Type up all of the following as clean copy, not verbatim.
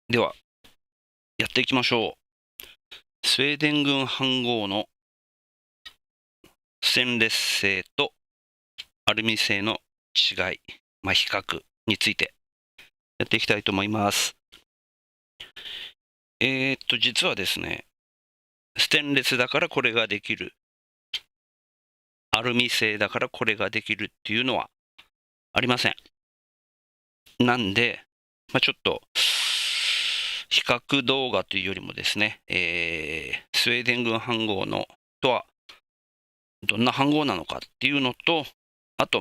では、やっていきましょう。スウェーデン軍飯盒のステンレス製とアルミ製の違い、比較についてやっていきたいと思います。実はですね、ステンレスだからこれができる、アルミ製だからこれができるっていうのはありません。なんで、ちょっと、比較動画というよりもですね、スウェーデン軍飯盒のとはどんな飯盒なのかっていうのと、あと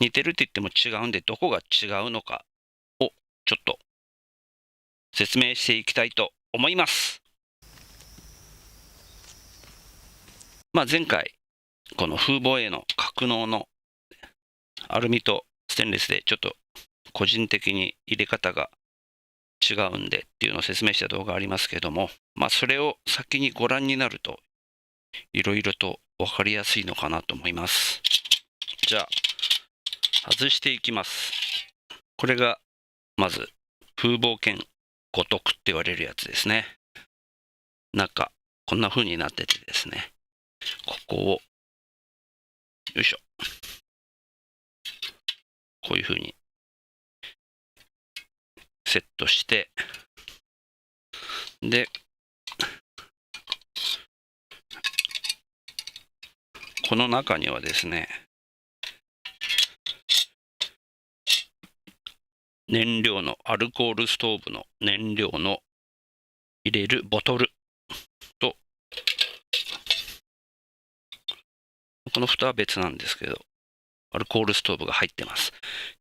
似てるって言っても違うんで、どこが違うのかをちょっと説明していきたいと思います。前回、この風防への格納のアルミとステンレスでちょっと個人的に入れ方が違うんでっていうのを説明した動画ありますけども、それを先にご覧になるといろいろと分かりやすいのかなと思います。じゃあ、外していきます。これがまず風防兼五徳って言われるやつですね。中、こんな風になっててですね、ここを、よいしょ。こういう風にセットして、で、この中にはですね、燃料のアルコールストーブの燃料の入れるボトルと、この蓋は別なんですけど、アルコールストーブが入ってます。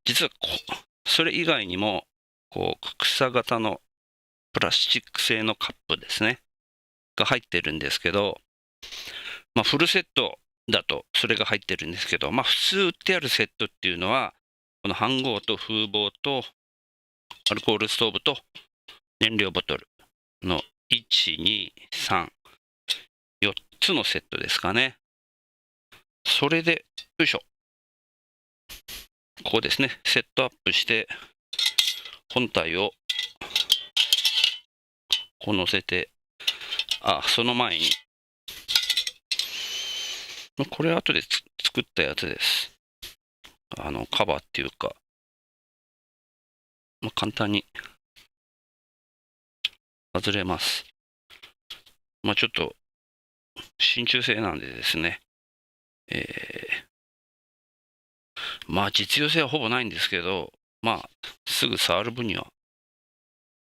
実はそれ以外にも、草型のプラスチック製のカップですね、が入ってるんですけど、フルセットだとそれが入ってるんですけど、普通売ってあるセットっていうのは、この飯盒と風防とアルコールストーブと燃料ボトルの1、2、3、4つのセットですかね。それで、よいしょ。ここですね、セットアップして、本体をこう乗せて、その前に、これ後で作ったやつです。カバーっていうか、簡単に外れます。ちょっと、真鍮製なんでですね、実用性はほぼないんですけど、すぐ触る分には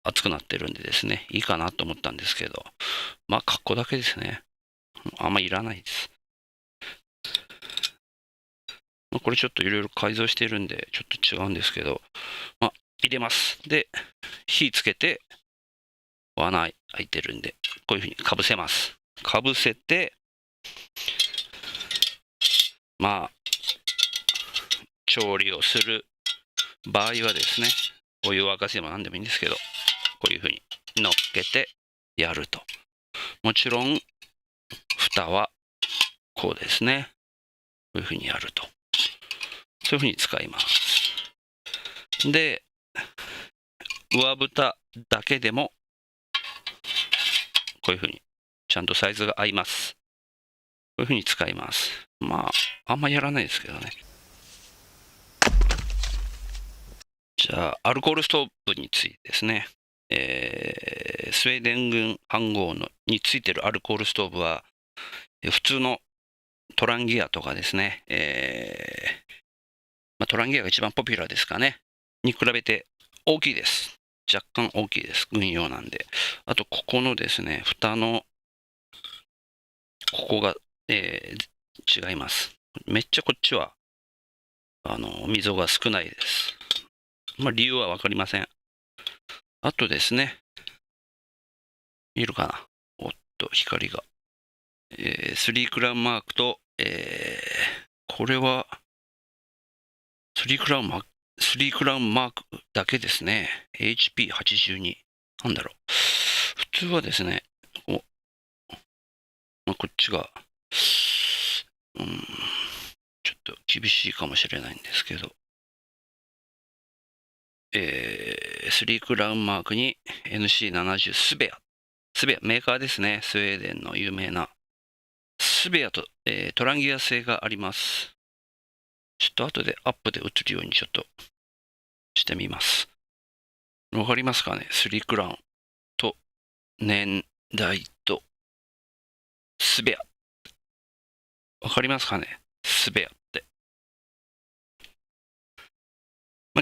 熱くなってるんでですね、いいかなと思ったんですけど、格好だけですね。あんまいらないです。これちょっといろいろ改造してるんで、ちょっと違うんですけど、入れます。で、火つけて、穴開いてるんで、こういうふうにかぶせます。かぶせて、調理をする場合はですね、お湯を沸かせば何でもいいんですけど、こういうふうに乗っけてやると。もちろん、蓋はこうですね。こういうふうにやると。そういうふうに使います。で、上蓋だけでも、こういうふうに、ちゃんとサイズが合います。こういうふうに使います。あんまやらないですけどね。じゃあ、アルコールストーブについてですね。スウェーデン軍飯盒についてるアルコールストーブは、普通のトランギアとかですね、トランギアが一番ポピュラーですかね、に比べて大きいです。若干大きいです。軍用なんで。あと、ここのですね、蓋の、ここが、違います。めっちゃこっちは、溝が少ないです。理由はわかりません。あとですね、見るかな。おっと、光が。3クラウンマークと、これは、3クラウンマークだけですね。HP82。なんだろう。普通はですね、こっちが、ちょっと厳しいかもしれないんですけど、3クラウンマークに NC70 スベア。スベア、メーカーですね。スウェーデンの有名な。スベアと、トランギア製があります。ちょっと後でアップで映るようにちょっとしてみます。わかりますかね？ 3 クラウンと年代とスベア。わかりますかね？スベアって。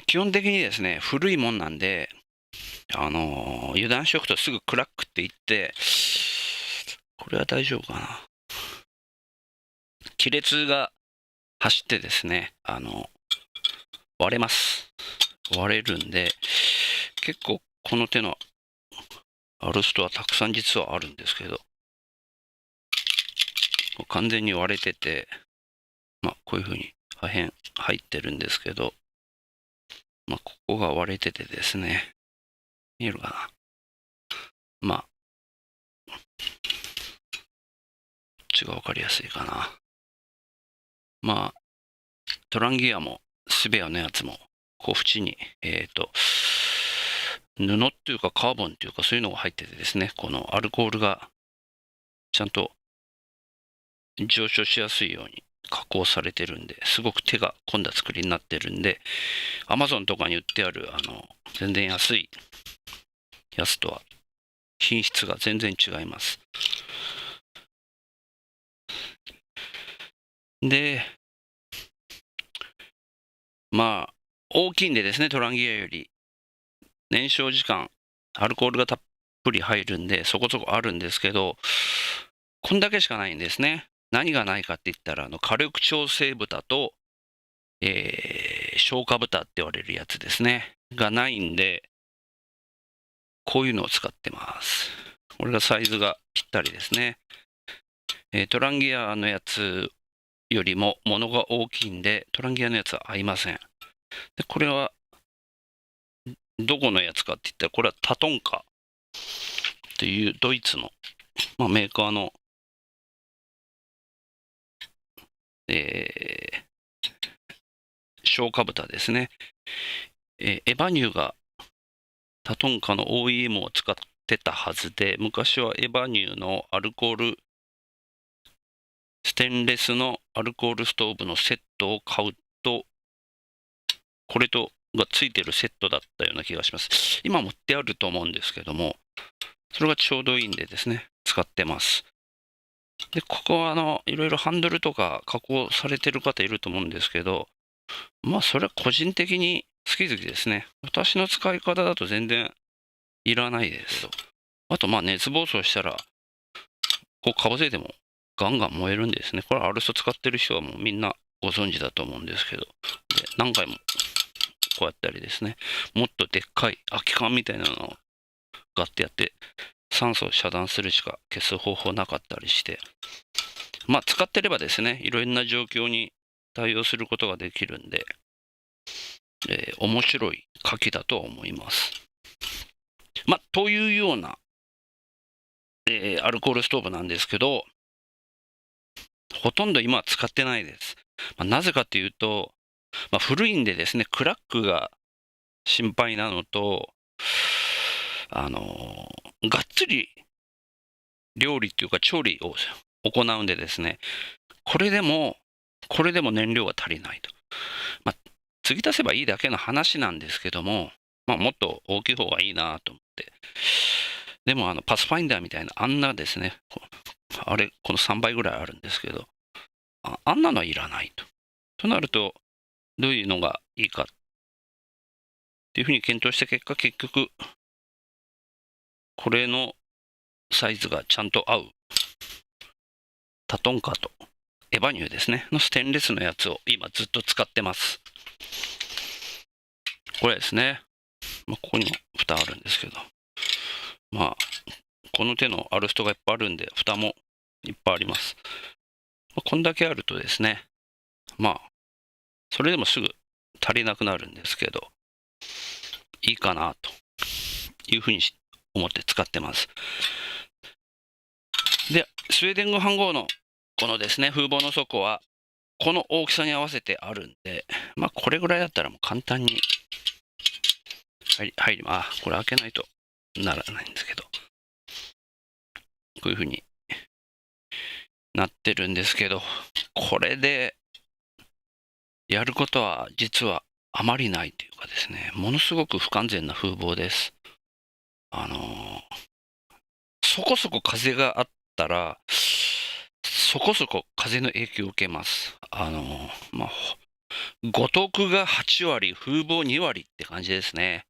基本的にですね、古いもんなんで、油断しておくとすぐクラックって言って、これは大丈夫かな。亀裂が走ってですね、割れます。割れるんで、結構この手のアルストはたくさん実はあるんですけど、完全に割れてて、こういう風に破片入ってるんですけど、ここが割れててですね、見えるかな。こっちがわかりやすいかな。トランギアもスベアのやつも、こう縁に、布っていうかカーボンっていうかそういうのが入っててですね、このアルコールがちゃんと上昇しやすいように加工されてるんで、すごく手が込んだ作りになってるんで、Amazon とかに売ってある、全然安いやつとは品質が全然違います。で、大きいんでですね、トランギアより。燃焼時間、アルコールがたっぷり入るんで、そこそこあるんですけど、こんだけしかないんですね。何がないかって言ったら、火力調整豚と、消化豚って言われるやつですね。がないんで、こういうのを使ってます。これがサイズがぴったりですね。トランギアのやつよりも物が大きいんで、トランギアのやつは合いません。で、これは、どこのやつかって言ったら、これはタトンカっていうドイツの、メーカーの、消化豚ですね。エバニューがタトンカの OEM を使ってたはずで、昔はエバニューのアルコール、ステンレスのアルコールストーブのセットを買うと、これとがついてるセットだったような気がします。今持ってあると思うんですけども、それがちょうどいいんでですね、使ってます。で、ここはいろいろハンドルとか加工されてる方いると思うんですけど、それは個人的に好き好きですね。私の使い方だと全然いらないですけど。あと、熱暴走したら、こうかぶせてもガンガン燃えるんですね。これアルスト使ってる人はもうみんなご存知だと思うんですけど。で、何回もこうやったりですね。もっとでっかい空き缶みたいなのをガッてやって、酸素を遮断するしか消す方法なかったりして。使ってればですね、いろんな状況に対応することができるんで、面白い書きだと思います。というような、アルコールストーブなんですけど、ほとんど今は使ってないです。なぜかというと、古いんでですね、クラックが心配なのと、がっつり料理っていうか調理を行うんでですね、これでも燃料が足りないと。継ぎ足せばいいだけの話なんですけども、もっと大きい方がいいなと思って。でもパスファインダーみたいな、あんなですね、この3倍ぐらいあるんですけど、あんなのはいらないと。となると、どういうのがいいかっていうふうに検討した結果、結局、これのサイズがちゃんと合う、タトンカとエバニューですね、のステンレスのやつを今ずっと使ってます。これですね。ここにも蓋あるんですけど、この手のアルストがいっぱいあるんで、蓋もいっぱいあります。こんだけあるとですね、それでもすぐ足りなくなるんですけど、いいかなというふうに思って使ってます。で、スウェーデン語飯盒のこのですね、風防の底は、この大きさに合わせてあるんで、これぐらいだったらもう簡単に入ります。これ開けないとならないんですけど、こういう風になってるんですけど、これでやることは実はあまりないというかですね、ものすごく不完全な風貌です。そこそこ風があったら、そこそこ風の影響を受けます。五徳が8割、風貌2割って感じですね。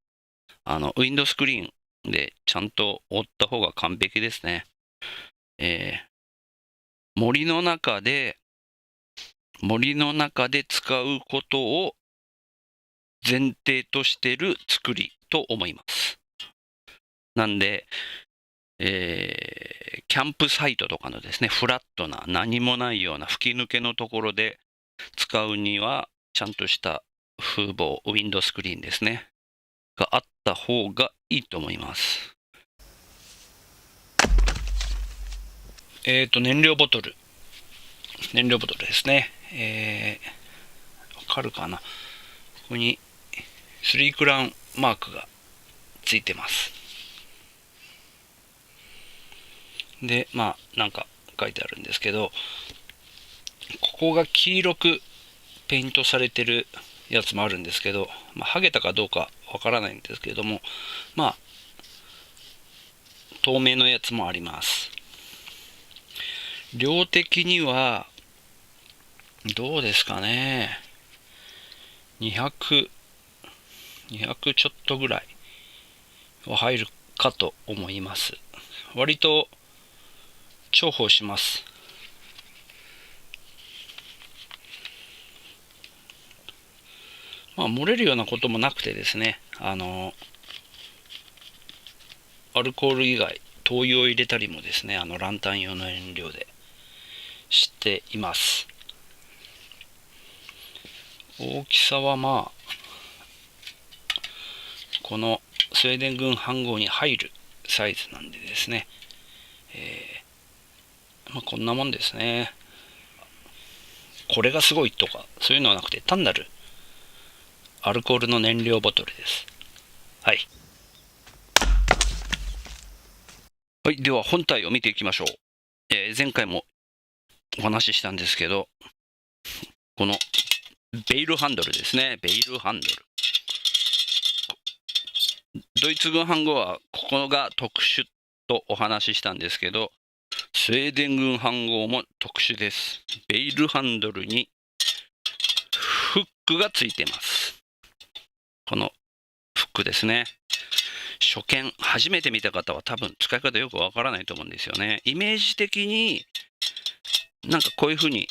ウィンドスクリーンでちゃんと折った方が完璧ですね。森の中で使うことを前提としている作りと思います。なんで、キャンプサイトとかのですね、フラットな何もないような吹き抜けのところで使うには、ちゃんとした風貌、ウィンドスクリーンですね、があった方がいいと思います。燃料ボトルですね。わかるかな。ここに3クラウンマークがついてます。で、なんか書いてあるんですけど、ここが黄色くペイントされてるやつもあるんですけど、剥げたかどうかわからないんですけれども、透明のやつもあります。量的には、どうですかね。200ちょっとぐらいは入るかと思います。割と重宝します。漏れるようなこともなくてですね、アルコール以外、灯油を入れたりもですね、ランタン用の燃料でしています。大きさはこのスウェーデン軍飯号に入るサイズなんでですね、こんなもんですね。これがすごいとかそういうのはなくて、単なるアルコールの燃料ボトルです。はい。はい、では本体を見ていきましょう。前回もお話ししたんですけど、このベイルハンドルですね。ベイルハンドル。ドイツ軍飯号はここが特殊とお話ししたんですけど、スウェーデン軍飯号も特殊です。ベイルハンドルにフックがついています。このフックですね。初見、初めて見た方は多分使い方よくわからないと思うんですよね。イメージ的になんかこういうふうに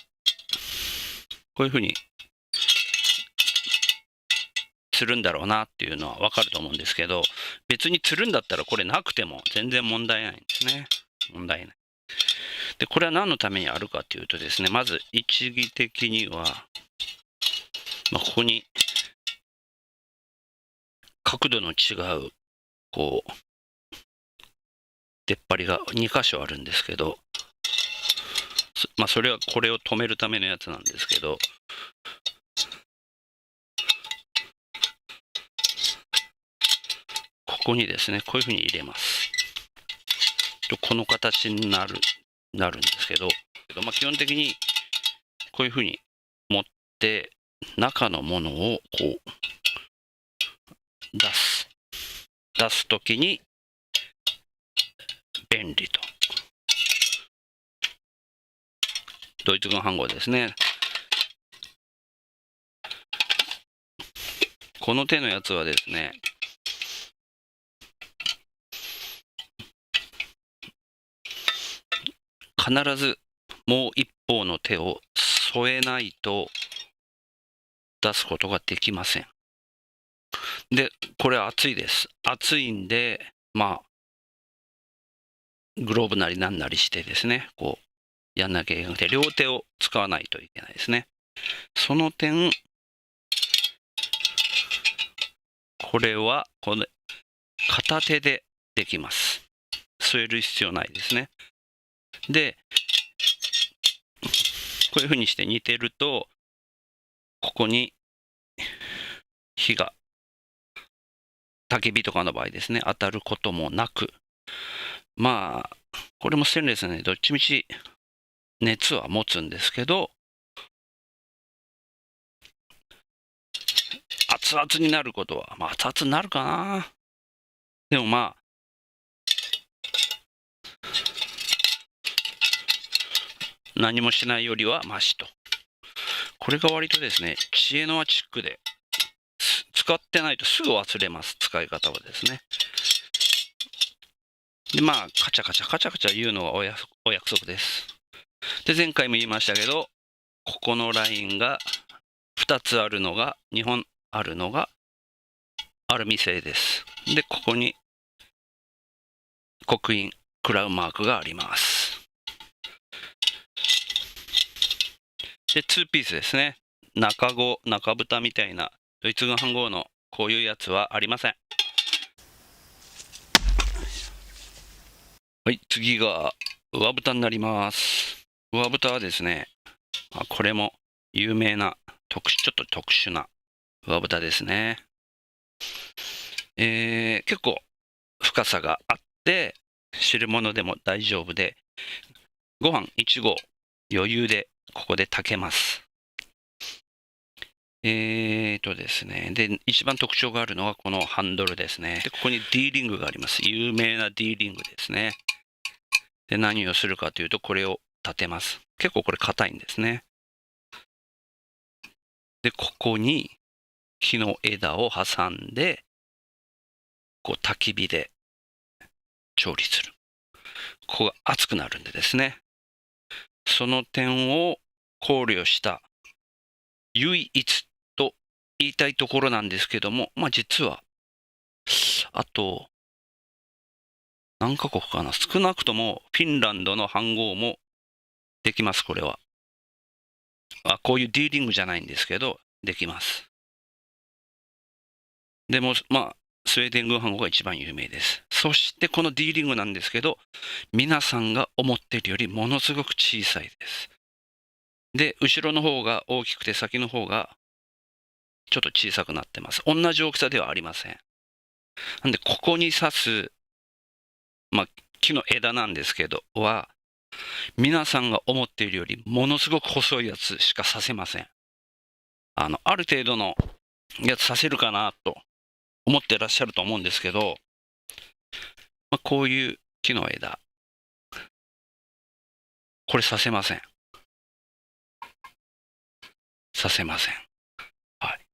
つるんだろうなっていうのはわかると思うんですけど、別につるんだったらこれなくても全然問題ないんですね。問題ない。で、これは何のためにあるかというとですね、まず一義的には、ここに角度の違う、出っ張りが2箇所あるんですけど、それはこれを止めるためのやつなんですけど、ここにですね、こういうふうに入れます。この形になるんですけど、基本的にこういうふうに持って中のものを出すときに便利と。ドイツ軍飯号ですね。この手のやつはですね、必ずもう一方の手を添えないと出すことができません。で、これ熱いです。熱いんで、グローブなりなんなりしてですね、やんなきゃいけなくて、両手を使わないといけないですね。その点、これは片手でできます。添える必要ないですね。で、こういうふうにして似てると、ここに火が焚き火とかの場合ですね、当たることもなく、まあ、これもステンレスね、どっちみち熱は持つんですけど、熱々になることは、まあ熱々になるかな。でもまあ、何もしないよりはマシと。これが割とですね、知恵の輪チックで、使ってないとすぐ忘れます、使い方はですね。で、まあ、カチャカチャカチャカチャ言うのがお約束です。で、前回も言いましたけど、ここのラインが2つあるのが、2本あるのがアルミ製です。で、ここに刻印、クラウンマークがあります。で、2ピースですね。中子、中蓋みたいなドイツ軍飯盒のこういうやつはありません。はい、次が上蓋になります。上蓋はですね、これも有名なちょっと特殊な上蓋ですね。結構深さがあって、汁物でも大丈夫で、ご飯1合余裕でここで炊けます。ですね。で、一番特徴があるのはこのハンドルですね。で、ここに D リングがあります。有名な D リングですね。で、何をするかというと、これを立てます。結構これ硬いんですね。で、ここに木の枝を挟んで、こう焚き火で調理する。ここが熱くなるんでですね。その点を考慮した唯一と言いたいところなんですけども、まあ実は、あと、何カ国かな、少なくともフィンランドの飯盒もできます、これは。こういうディーリングじゃないんですけど、できます。でも、まあ、スウェーデン軍飯盒が一番有名です。そしてこのディーリングなんですけど、皆さんが思っているよりものすごく小さいです。で、後ろの方が大きくて先の方がちょっと小さくなってます。同じ大きさではありません。なんで、ここに刺す、まあ、木の枝なんですけど、皆さんが思っているよりものすごく細いやつしか刺せません。ある程度のやつ刺せるかなと思ってらっしゃると思うんですけど、こういう木の枝、これ刺せません。刺せません。はい。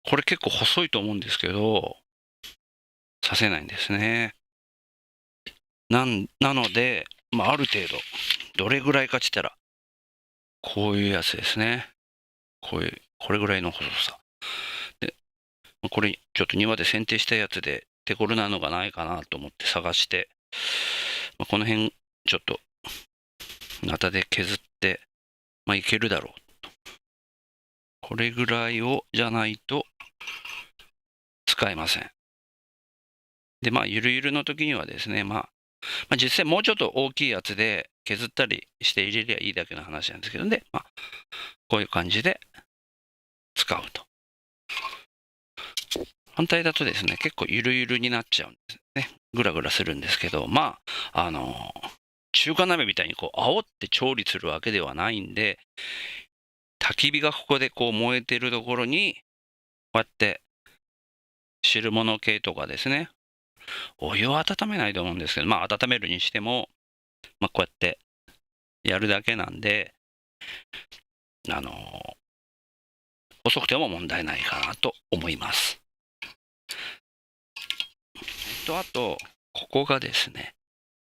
これ結構細いと思うんですけど、刺せないんですね。なので、ある程度、どれぐらいかって言ったら、こういうやつですね。これぐらいの細さ。で、これ、ちょっと庭で剪定したやつで、手頃なのがないかなと思って探して、この辺、ちょっと、ナタで削って、いけるだろうと。これぐらいじゃないと、使えません。で、ゆるゆるの時にはですね、実際もうちょっと大きいやつで削ったりして入れりゃいいだけの話なんですけどね、こういう感じで使うと。反対だとですね、結構ゆるゆるになっちゃうんですね。ぐらぐらするんですけど、中華鍋みたいに煽って調理するわけではないんで、焚き火がここで燃えてるところに、こうやって汁物系とかですね、お湯を温めないと思うんですけど、温めるにしても、こうやってやるだけなんで、遅くても問題ないかなと思います。あと、ここがですね、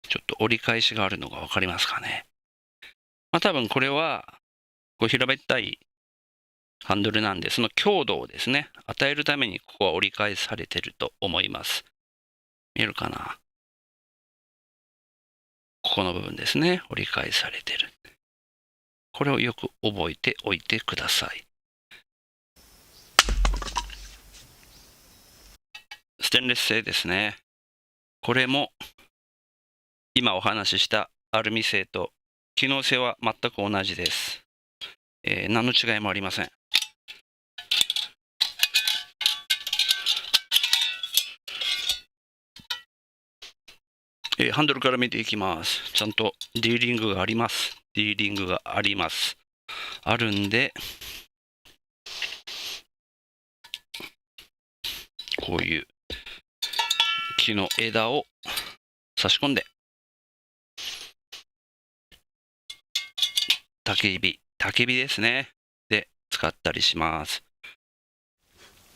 ちょっと折り返しがあるのが分かりますかね。多分これは、平べったいハンドルなんで、その強度をですね、与えるためにここは折り返されてると思います。見えるかな？ここの部分ですね、折り返されてる。これをよく覚えておいてください。ステンレス製ですね。これも今お話ししたアルミ製と機能性は全く同じです。何の違いもありません。ハンドルから見ていきます。ちゃんとディーリングがあります。ディーリングがあります。あるんで、こういう木の枝を差し込んで、焚き火ですね。で、使ったりします。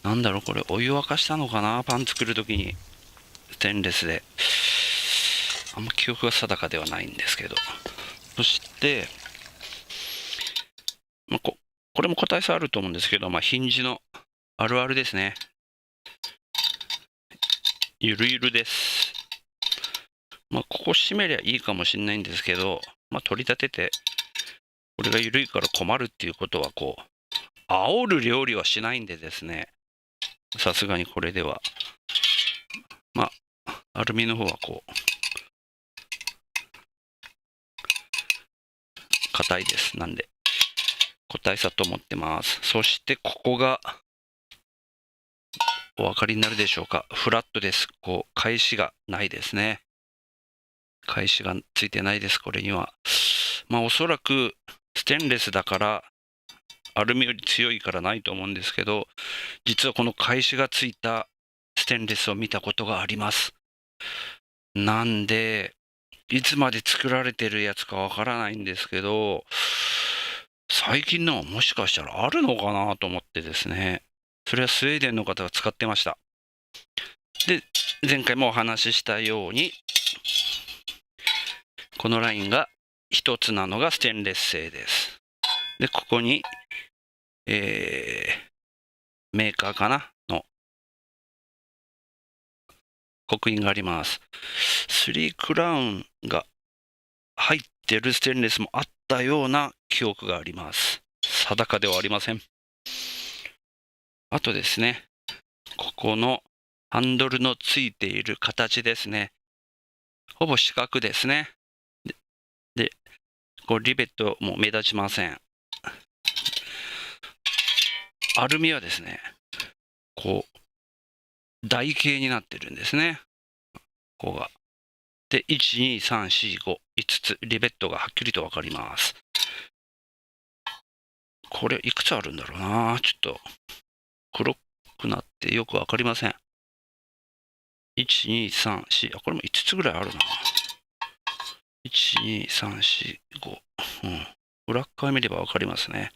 なんだろう、これ、お湯沸かしたのかな、パン作るときに。ステンレスで。あんま記憶が定かではないんですけど。そして、これも個体差あると思うんですけど、ヒンジのあるあるですね。ゆるゆるです。ここ閉めりゃいいかもしれないんですけど、取り立てて、これが緩いから困るっていうことは、煽る料理はしないんでですね、さすがにこれでは、アルミの方は硬いです。なんで、個体差と思ってます。そして、ここが、お分かりになるでしょうか。フラットです。返しがないですね。返しがついてないです、これには。おそらく、ステンレスだから、アルミより強いからないと思うんですけど、実はこの返しがついたステンレスを見たことがあります。なんで、いつまで作られてるやつかわからないんですけど、最近のはもしかしたらあるのかなと思ってですね、それはスウェーデンの方が使ってました。で、前回もお話ししたように、このラインが一つなのがステンレス製です。で、ここに、メーカーかなの刻印があります。3クラウンが入ってるステンレスもあったような記憶があります。定かではありません。あとですね、ここのハンドルのついている形ですね。ほぼ四角ですね。で、リベットも目立ちません。アルミはですね、台形になってるんですね。ここが。で、1、2、3、4、5、5つ、リベットがはっきりとわかります。これ、いくつあるんだろうな。ちょっと、黒くなってよくわかりません。1、2、3、4、これも5つぐらいあるな。1、2、3、4、5。裏側見ればわかりますね。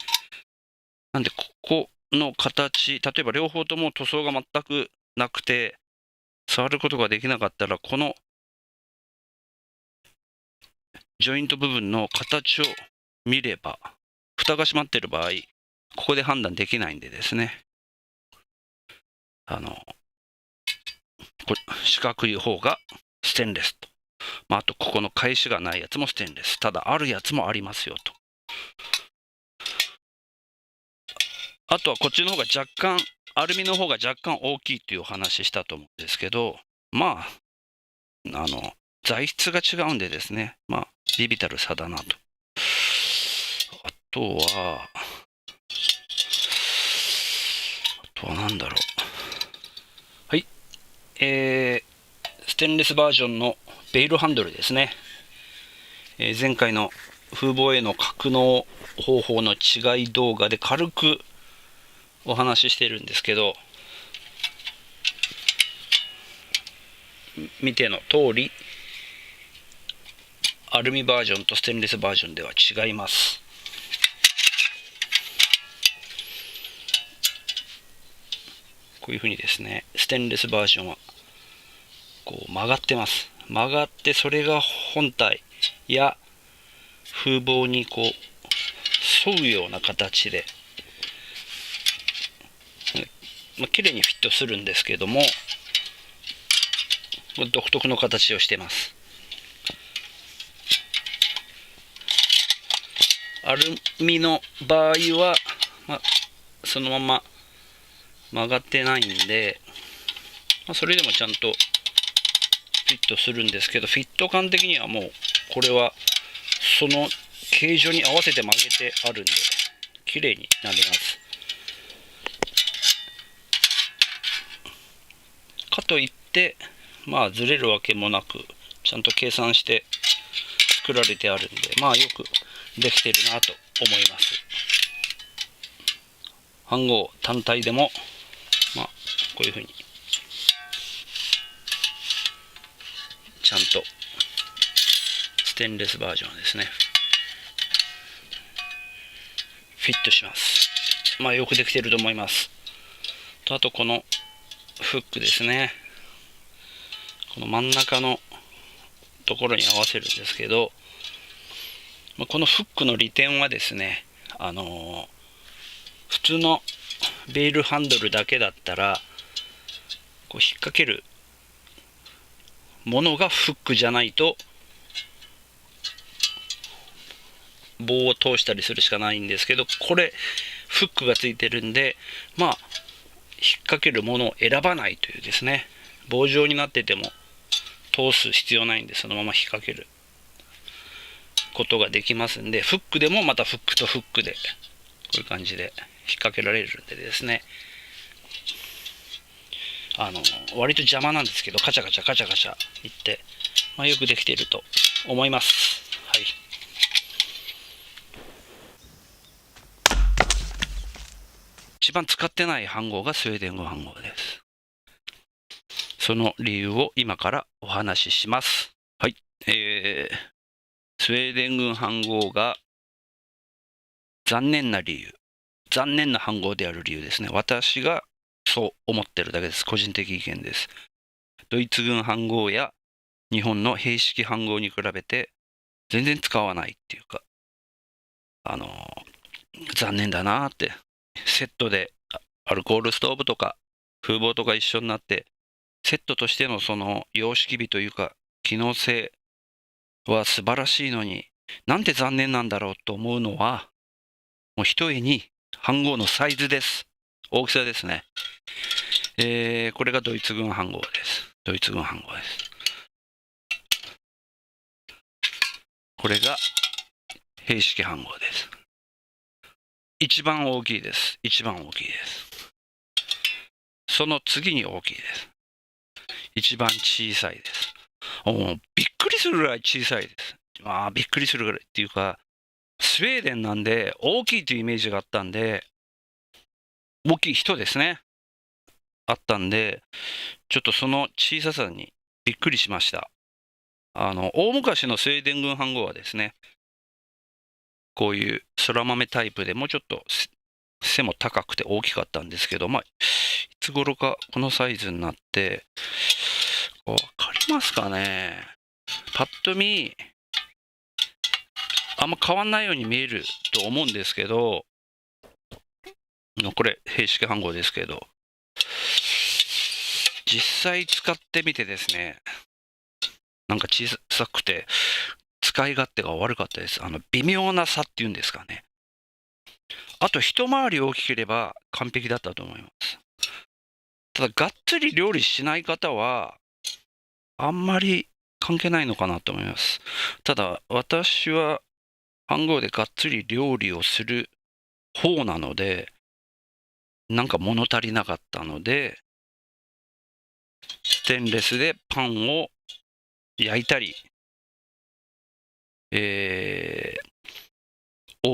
なんで、ここの形、例えば両方とも塗装が全くなくて、触ることができなかったら、このジョイント部分の形を見れば、蓋が閉まっている場合、ここで判断できないんでですね、四角い方がステンレスと。あと、ここの返しがないやつもステンレス。ただ、あるやつもありますよと。あとは、こっちの方が若干、アルミの方が若干大きいっていうお話したと思うんですけど、材質が違うんでですね、ビビたる差だなと。あとは何だろう。はい。ステンレスバージョンのベイルハンドルですね。前回の風防への格納方法の違い動画で軽くお話ししてるんですけど、見ての通り、アルミバージョンとステンレスバージョンでは違います。こういうふうにですね、ステンレスバージョンは曲がってます。曲がって、それが本体や風防に沿うような形で、綺麗にフィットするんですけども、独特の形をしています。アルミの場合は、そのまま曲がってないんで、それでもちゃんとフィットするんですけど、フィット感的にはもうこれはその形状に合わせて曲げてあるんで綺麗になります。かといってずれるわけもなくちゃんと計算して作られてあるんで、まあよくできてるなと思います。飯盒単体でも、まあこういうふうにちゃんとステンレスバージョンですね、フィットします。まあよくできてると思います。あとこのフックですね、この真ん中のところに合わせるんですけど、このフックの利点はですね、普通のベールハンドルだけだったらこう引っ掛けるものがフックじゃないと棒を通したりするしかないんですけど、これフックがついてるんで、まあ引っ掛けるものを選ばないというですね、棒状になってても通す必要ないんで、そのまま引っ掛けることができますんで、フックでもまたフックとフックでこういう感じで引っ掛けられるんでですね、割と邪魔なんですけど、カチャカチャカチャカチャいって、よくできていると思います。はい。一番使ってない飯盒がスウェーデン語飯盒です。その理由を今からお話しします。はい。スウェーデン軍飯盒が残念な理由、残念な飯盒である理由ですね。私がそう思ってるだけです。個人的意見です。ドイツ軍飯盒や日本の兵式飯盒に比べて全然使わないっていうか、残念だなって。セットでアルコールストーブとか風防とか一緒になって、セットとしてのその様式美というか機能性は素晴らしいのに、なんて残念なんだろうと思うのは、もう一重に飯盒のサイズです。大きさですね。これがドイツ軍飯盒です。ドイツ軍飯盒です。これが兵式飯盒です。一番大きいです。一番大きいです。その次に大きいです。一番小さいです。びっくりするぐらい小さいです。びっくりするぐらいっていうか、スウェーデンなんで大きいというイメージがあったんで、大きい人ですね。あったんで、ちょっとその小ささにびっくりしました。大昔のスウェーデン軍飯盒はですね、こういう空豆タイプでもうちょっと背も高くて大きかったんですけど、いつ頃かこのサイズになって、わかりますかね。パッと見、あんま変わんないように見えると思うんですけど、これ、兵式飯盒ですけど、実際使ってみてですね、なんか小さくて、使い勝手が悪かったです。微妙な差っていうんですかね。あと、一回り大きければ完璧だったと思います。ただ、がっつり料理しない方は、あんまり関係ないのかなと思います。ただ、私は、飯盒でがっつり料理をする方なので、なんか物足りなかったので、ステンレスでパンを焼いたり、オ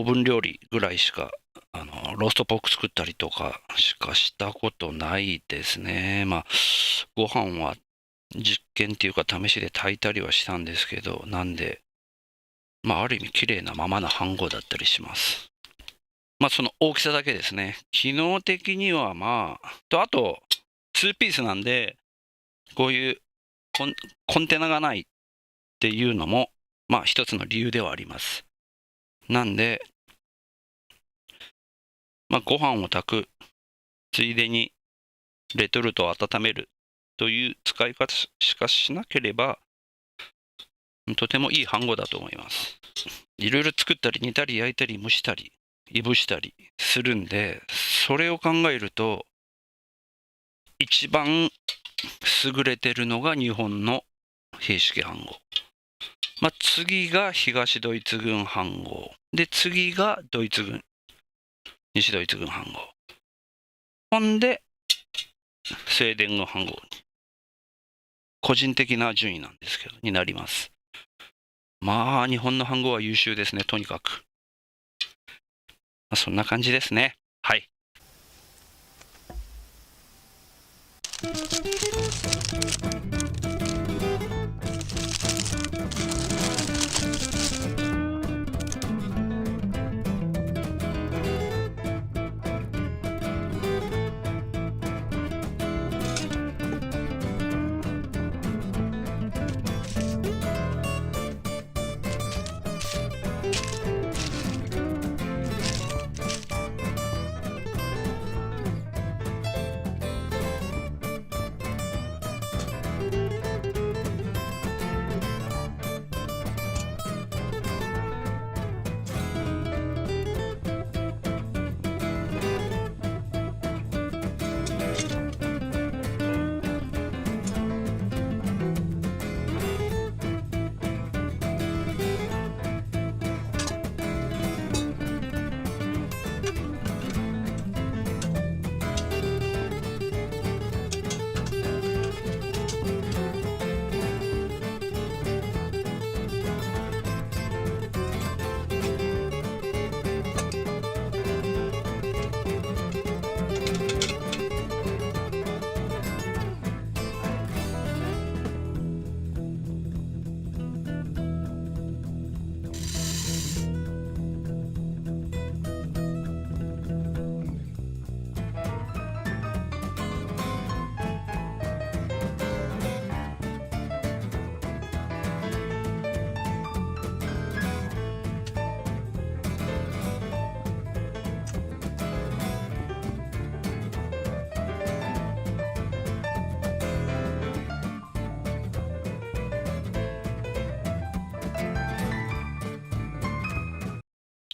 ーブン料理ぐらいしか、ローストポーク作ったりとかしかしたことないですね。ご飯は実験っていうか試しで炊いたりはしたんですけど、なんで、ある意味綺麗なままの飯盒だったりします。その大きさだけですね。機能的にはあと、2ピースなんで、こういうコンテナがないっていうのも、一つの理由ではあります。なんで、ご飯を炊く、ついでにレトルトを温めるという使い方しかしなければ、とてもいい飯盒だと思います。いろいろ作ったり煮たり焼いたり蒸したり、いぶしたりするんで、それを考えると、一番優れてるのが日本の兵式飯盒。次が東ドイツ軍飯盒。で、次がドイツ軍、西ドイツ軍飯盒。ほんで、スウェーデン軍飯盒に個人的な順位なんですけど、になります。まあ、日本の飯盒は優秀ですね、とにかく。そんな感じですね。はい。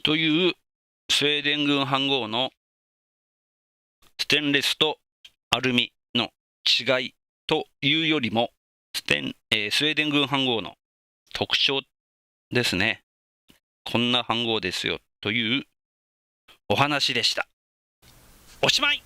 というスウェーデン軍飯盒のステンレスとアルミの違いというよりも、スウェーデン軍飯盒の特徴ですね。こんな飯盒ですよというお話でした。おしまい。